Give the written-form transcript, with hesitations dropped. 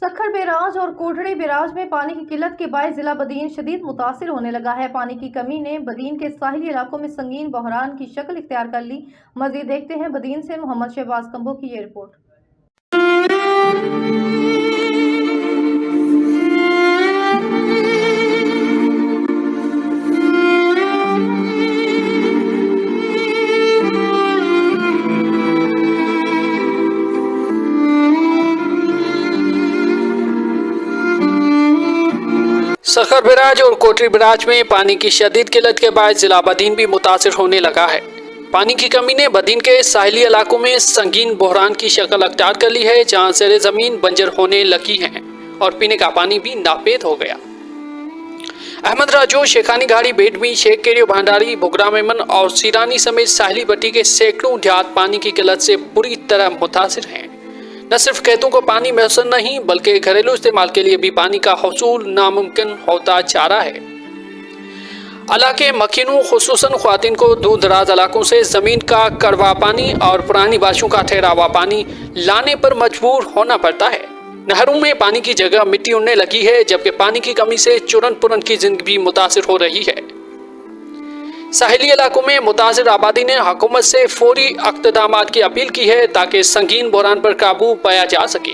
Sukkur barrage और Kotri barrage में पानी की किल्लत के बायस जिला बदीन शदीद मुतासिर होने लगा है। पानी की कमी ने बदीन के साहिली इलाकों में संगीन बहरान की शक्ल इख्तियार कर ली। मजीद देखते हैं बदीन से मोहम्मद शहबाज कंबो की ये रिपोर्ट। सखर बैराज और कोटरी बैराज में पानी की शदीद किल्लत के बाद जिला बदीन भी मुतासिर होने लगा है। पानी की कमी ने बदीन के साहिली इलाकों में संगीन बहरान की शक्ल अख्तियार कर ली है, जहां ज़ेरे ज़मीन बंजर होने लगी है और पीने का पानी भी नापेद हो गया। अहमद राजो, शेखानी घाड़ी, बेडमी, शेख केरियो भंडारी, बुगरा मेमन और सीरानी समेत साहिली पट्टी के सैकड़ों देहात पानी की किल्लत से बुरी तरह मुतासिर हैं। न सिर्फ खेतों को पानी मैसर नहीं बल्कि घरेलू इस्तेमाल के लिए भी पानी का हसूल नामुमकिन होता जा रहा है। इलाके मकीनों खुसूसन ख्वातीन को दूर दराज इलाकों से जमीन का कड़वा पानी और पुरानी बारिशों का ठहरावा पानी लाने पर मजबूर होना पड़ता है। नहरों में पानी की जगह मिट्टी उड़ने लगी है, जबकि पानी की कमी से चुरन पुरन की जिंदगी भी मुतासिर हो रही है। साहिली इलाकों में मुतासिर आबादी ने हुकूमत से फौरी इक़्तिदामात की अपील की है ताकि संगीन बहरान पर काबू पाया जा सके।